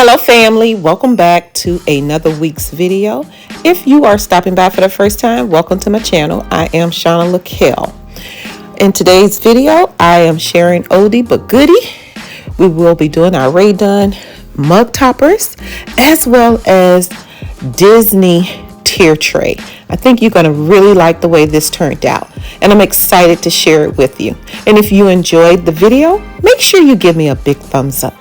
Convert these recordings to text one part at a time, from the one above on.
Hello family, welcome back to another week's video. If you are stopping by for the first time, welcome to my channel. I am Shauna LaKell. In today's video, I am sharing oldie but goodie. We will be doing our Ray Dunn mug toppers as well as Disney tier tray. I think you're going to really like the way this turned out, and I'm excited to share it with you. And if you enjoyed the video, make sure you give me a big thumbs up.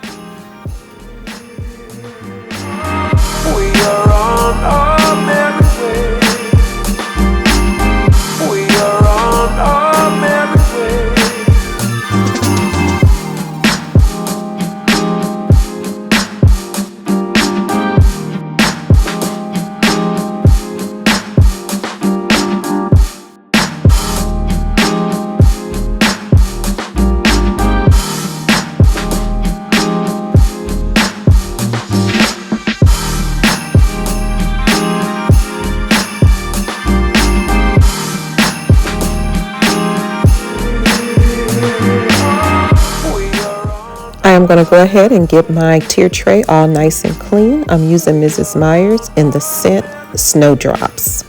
I'm going to go ahead and get my tier tray all nice and clean. I'm using Mrs. Meyer's in the scent Snowdrops.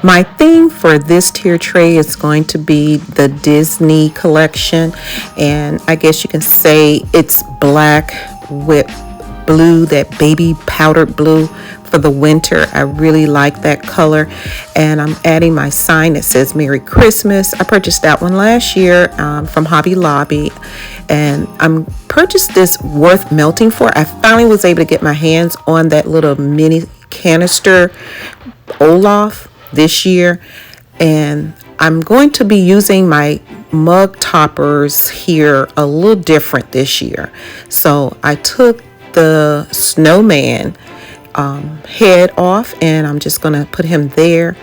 My theme for this tier tray is going to be the Disney collection, and I guess you can say it's black with blue, that baby powdered blue for the winter. I really like that color, and I'm adding my sign that says Merry Christmas. I purchased that one last year from Hobby Lobby, and I'm purchased this worth melting for. I finally was able to get my hands on that little mini canister Olaf this year, and I'm going to be using my mug toppers here a little different this year. So I took the snowman head off, and I'm just gonna put him there,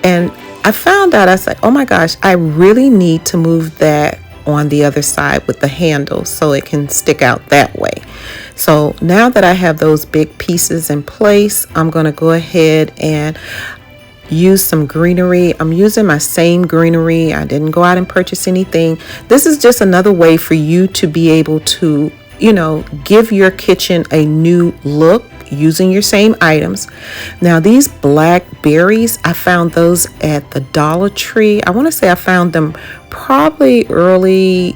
and I found out, I was like, oh my gosh, I really need to move that on the other side with the handle so it can stick out that way. So now that I have those big pieces in place, I'm gonna go ahead and use some greenery. I'm using my same greenery. I didn't go out and purchase anything. This is just another way for you to be able to, give your kitchen a new look using your same items. Now these black berries, I found those at the Dollar Tree. I want to say I found them probably early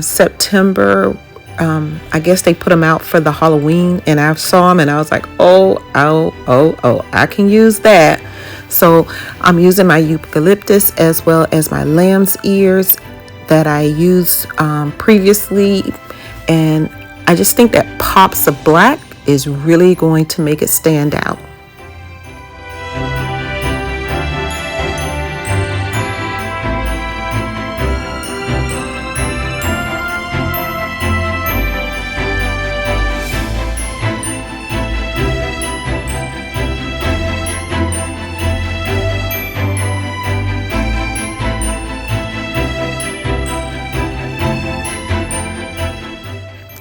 September. I guess they put them out for the Halloween, and I saw them and I was like, oh, I can use that. So I'm using my eucalyptus as well as my lamb's ears that I used previously, and I just think that pops of black is really going to make it stand out.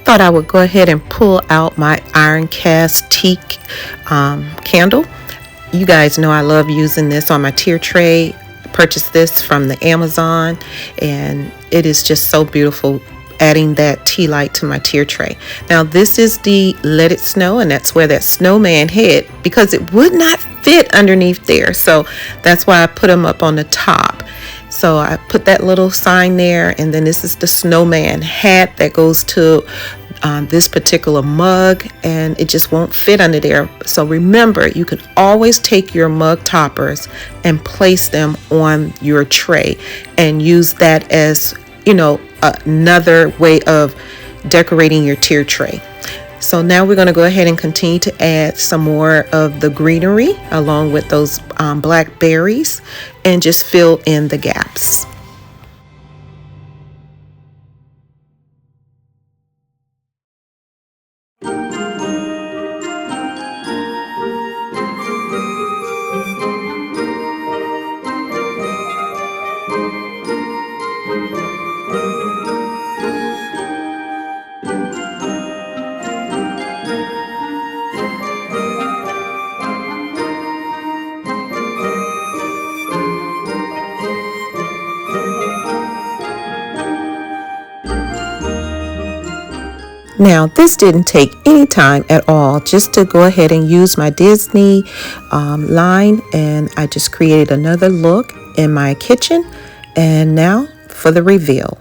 Thought I would go ahead and pull out my iron cast teak candle. You guys know I love using this on my tier tray. I purchased this from the Amazon, and it is just so beautiful adding that tea light to my tier tray. Now this is the Let It Snow, and that's where that snowman hid because it would not fit underneath there, so that's why I put them up on the top. So I put that little sign there, and then this is the snowman hat that goes to this particular mug, and it just won't fit under there. So remember, you can always take your mug toppers and place them on your tray and use that as, another way of decorating your tier tray. So now we're going to go ahead and continue to add some more of the greenery along with those black berries and just fill in the gaps. Now, this didn't take any time at all, just to go ahead and use my Disney line, and I just created another look in my kitchen. And now for the reveal.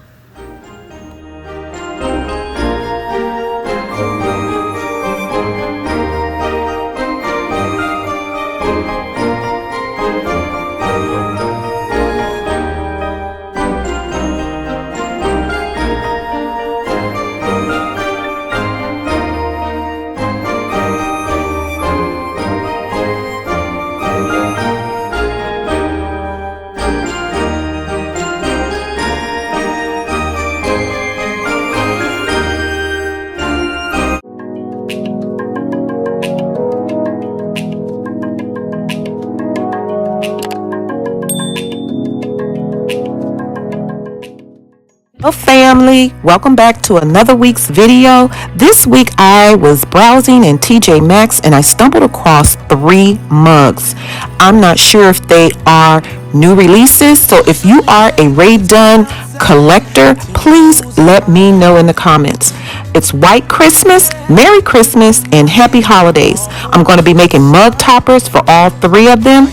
Hello family, welcome back to another week's video. This week I was browsing in TJ Maxx and I stumbled across 3 mugs. I'm not sure if they are new releases, so if you are a Ray Dunn collector, please let me know in the comments. It's White Christmas, Merry Christmas, and Happy Holidays. I'm going to be making mug toppers for all 3 of them,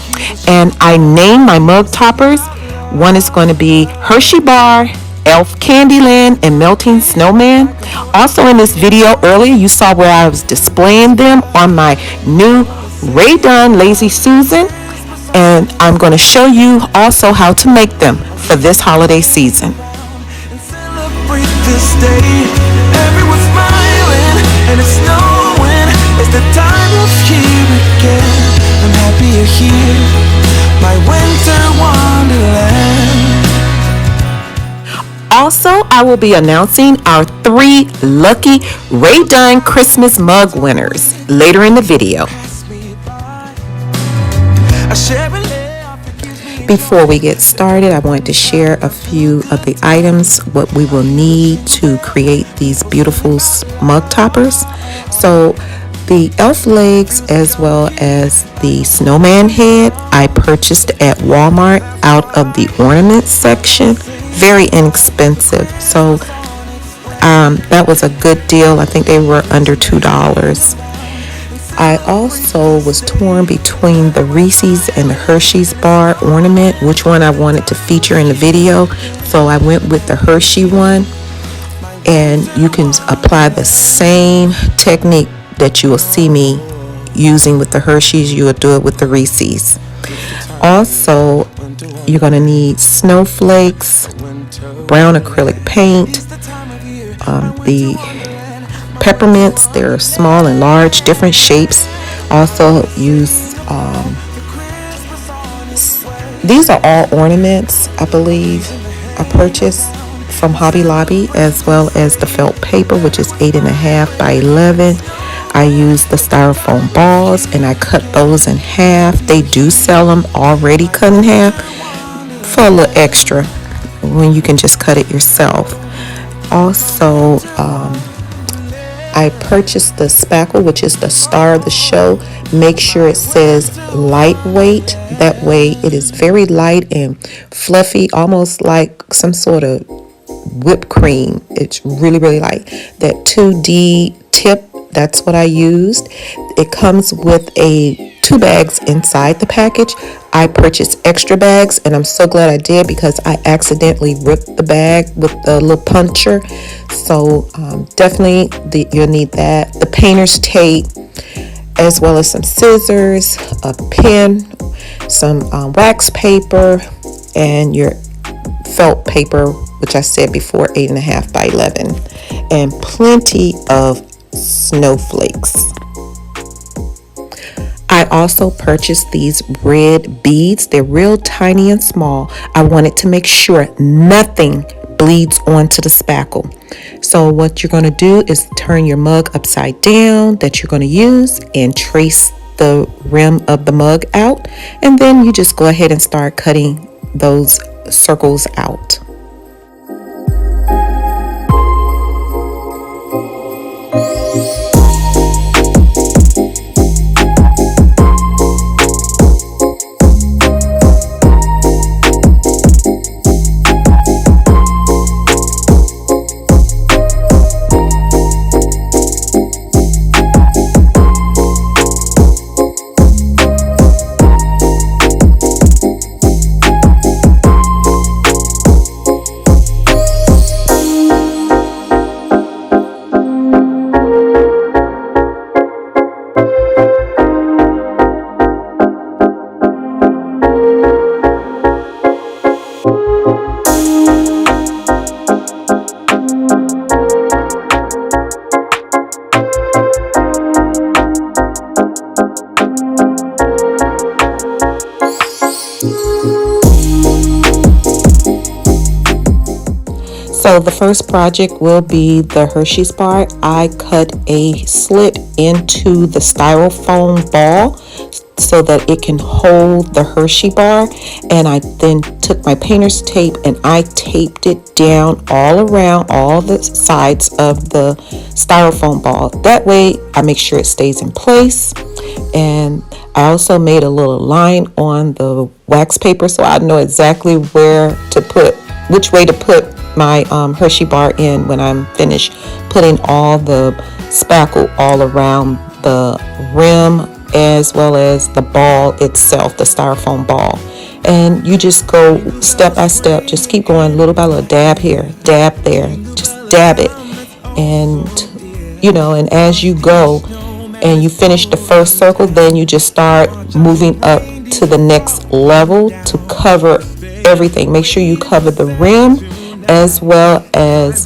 and I named my mug toppers. One is going to be Hershey Bar, Elf Candyland, and Melting Snowman. Also in this video earlier, you saw where I was displaying them on my new Ray Dunn Lazy Susan, and I'm going to show you also how to make them for this holiday season. Celebrate this day. Everyone's smiling and it's snowing. It's the time of year again. I'm happy you're here, my winter wonderland. Also, I will be announcing our 3 lucky Ray Dunn Christmas mug winners later in the video. Before we get started, I wanted to share a few of the items, what we will need to create these beautiful mug toppers. So the elf legs as well as the snowman head I purchased at Walmart out of the ornaments section. Very inexpensive, so that was a good deal. I think they were under $2. I also was torn between the Reese's and the Hershey's bar ornament, which one I wanted to feature in the video, so I went with the Hershey one. And you can apply the same technique that you will see me using with the Hershey's, you will do it with the Reese's. Also, you're going to need snowflakes, brown acrylic paint, the peppermints. They're small and large, different shapes. Also use, these are all ornaments, I believe, I purchased from Hobby Lobby, as well as the felt paper, which is 8.5 by 11. I used the styrofoam balls and I cut those in half. They do sell them already cut in half for a little extra when you can just cut it yourself. Also, I purchased the spackle, which is the star of the show. Make sure it says lightweight. That way it is very light and fluffy, almost like some sort of whipped cream. It's really, really light. That 2D tip, that's what I used. It comes with 2 bags inside the package. I purchased extra bags and I'm so glad I did, because I accidentally ripped the bag with the little puncher. So definitely you'll need that. The painter's tape, as well as some scissors, a pen, some wax paper, and your felt paper, which I said before, 8.5 by 11, and plenty of snowflakes. I also purchased these red beads. They're real tiny and small. I wanted to make sure nothing bleeds onto the spackle. So what you're going to do is turn your mug upside down that you're going to use and trace the rim of the mug out, and then you just go ahead and start cutting those circles out. So the first project will be the Hershey's bar. I cut a slit into the styrofoam ball so that it can hold the Hershey bar, and I then took my painter's tape and I taped it down all around all the sides of the styrofoam ball. That way I make sure it stays in place. And I also made a little line on the wax paper so I know exactly which way to put my Hershey bar in when I'm finished putting all the spackle all around the rim as well as the ball itself, the styrofoam ball. And you just go step by step, just keep going little by little, dab here, dab there, just dab it. And as you go and you finish the first circle, then you just start moving up to the next level to cover everything. Make sure you cover the rim as well as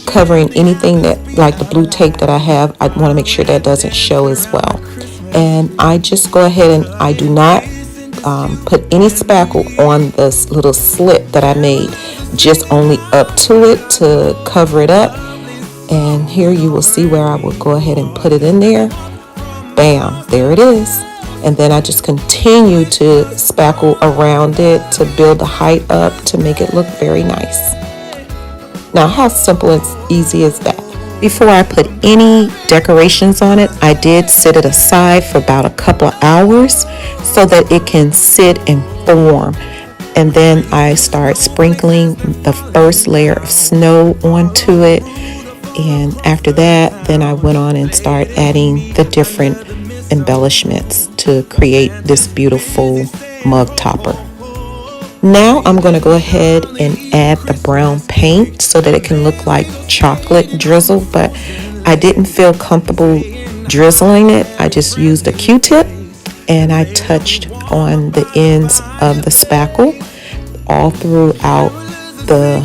covering anything that, like the blue tape that I have, I want to make sure that doesn't show as well. And I just go ahead and I do not put any spackle on this little slit that I made, just only up to it to cover it up. And here you will see where I will go ahead and put it in there. Bam, there it is. And then I just continue to spackle around it to build the height up to make it look very nice. Now, how simple and easy is that? Before I put any decorations on it, I did set it aside for about a couple of hours so that it can sit and form. And then I start sprinkling the first layer of snow onto it. And after that, then I went on and started adding the different embellishments to create this beautiful mug topper. Now I'm going to go ahead and add the brown paint so that it can look like chocolate drizzle, but I didn't feel comfortable drizzling it. I just used a Q-tip and I touched on the ends of the spackle all throughout the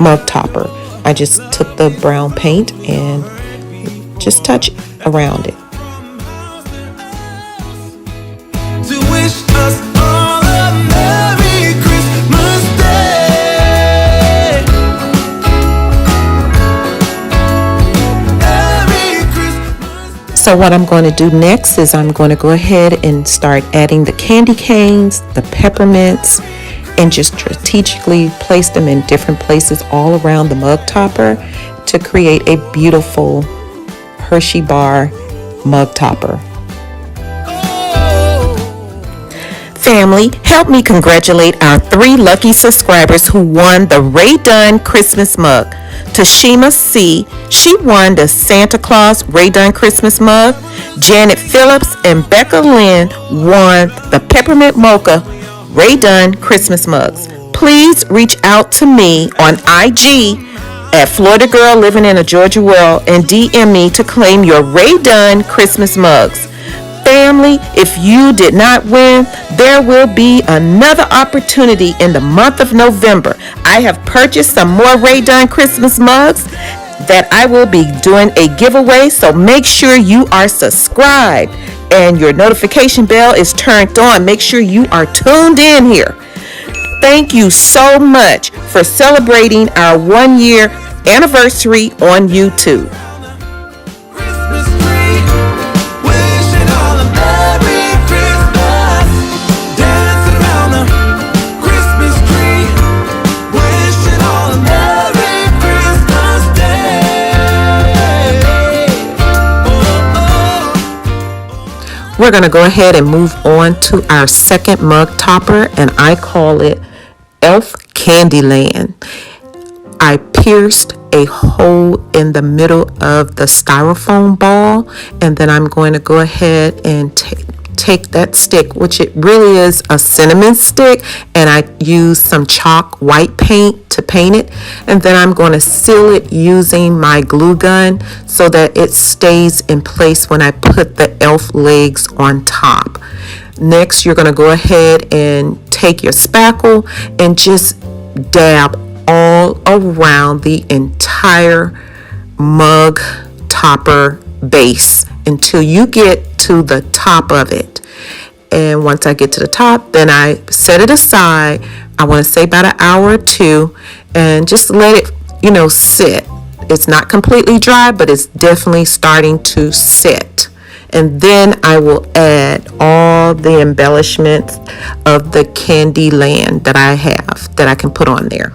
mug topper. I just took the brown paint and just touch around it. To wish us all a Merry Christmas Day. Merry Christmas. So what I'm going to do next is I'm going to go ahead and start adding the candy canes, the peppermints, and just strategically place them in different places all around the mug topper to create a beautiful Hershey bar mug topper. Family, help me congratulate our 3 lucky subscribers who won the Ray Dunn Christmas mug. Tashima C., she won the Santa Claus Ray Dunn Christmas mug. Janet Phillips and Becca Lynn won the Peppermint Mocha Ray Dunn Christmas mugs. Please reach out to me on IG at Florida Girl Living in a Georgia World and DM me to claim your Ray Dunn Christmas mugs. Family, if you did not win, there will be another opportunity in the month of November. I have purchased some more Ray Dunn Christmas mugs that I will be doing a giveaway, so make sure you are subscribed and your notification bell is turned on. Make sure you are tuned in here. Thank you so much for celebrating our 1-year anniversary on YouTube. Christmas tree, wishing all a Merry Christmas. Dancing around the Christmas tree, wishing all a Merry Christmas Day. Oh. We're going to go ahead and move on to our second mug topper, and I call it Elf Candyland. I pierced a hole in the middle of the styrofoam ball, and then I'm going to go ahead and take that stick, which it really is a cinnamon stick, and I use some chalk white paint to paint it, and then I'm going to seal it using my glue gun so that it stays in place when I put the elf legs on top. Next, you're going to go ahead and take your spackle and just dab all around the entire mug topper base until you get to the top of it. And once I get to the top, then I set it aside. I want to say about an hour or two, and just let it sit. It's not completely dry, but it's definitely starting to sit. And then I will add all the embellishments of the candy land that I have that I can put on there.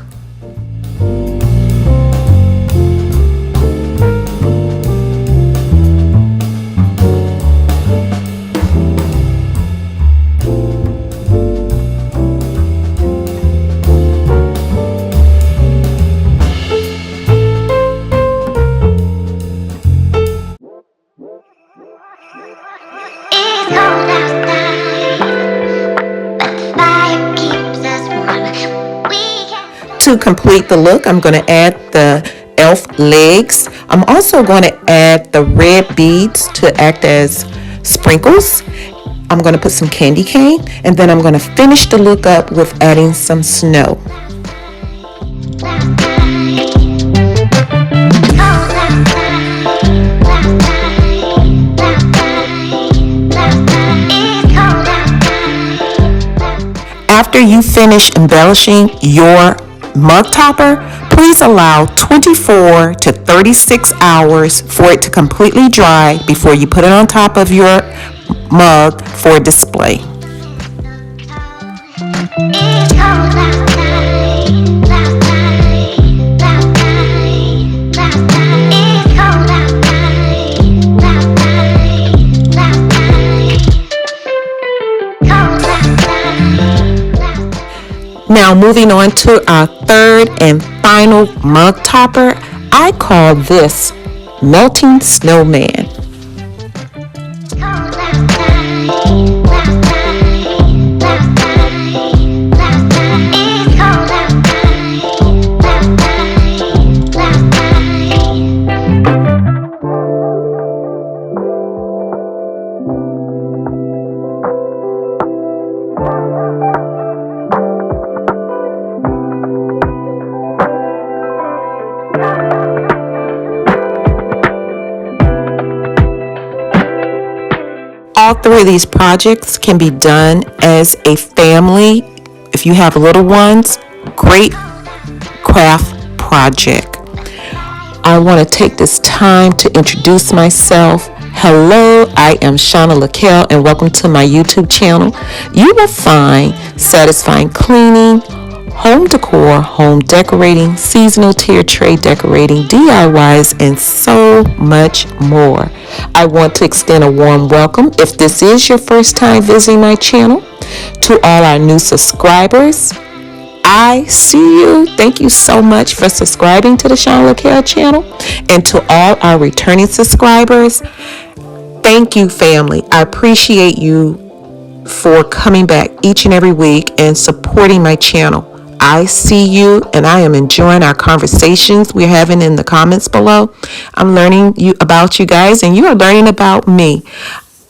To complete the look, I'm going to add the elf legs. I'm also going to add the red beads to act as sprinkles. I'm going to put some candy cane, and then I'm going to finish the look up with adding some snow. After you finish embellishing your mug topper, please allow 24 to 36 hours for it to completely dry before you put it on top of your mug for display. Now moving on to our third and final mug topper, I call this Melting Snowman. All three of these projects can be done as a family. If you have little ones, great craft project. I want to take this time to introduce myself. Hello, I am Shauna LaKelle, and welcome to my YouTube channel. You will find satisfying cleaning, home decor, home decorating, seasonal tier tray decorating, DIYs, and so much more. I want to extend a warm welcome, if this is your first time visiting my channel, to all our new subscribers. I see you. Thank you so much for subscribing to the Shauna LaKelle channel. And to all our returning subscribers, thank you, family. I appreciate you for coming back each and every week and supporting my channel. I see you, and I am enjoying our conversations we're having in the comments below. I'm learning about you guys, and you are learning about me.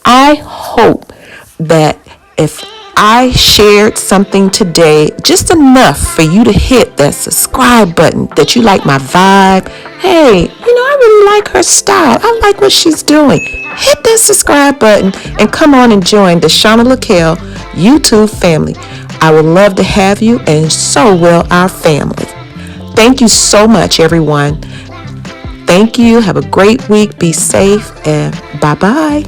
I hope that if I shared something today, just enough for you to hit that subscribe button, that you like my vibe. Hey, I really like her style. I like what she's doing. Hit that subscribe button and come on and join the Shauna LaKelle YouTube family. I would love to have you, and so will our family. Thank you so much, everyone. Thank you. Have a great week. Be safe, and bye-bye.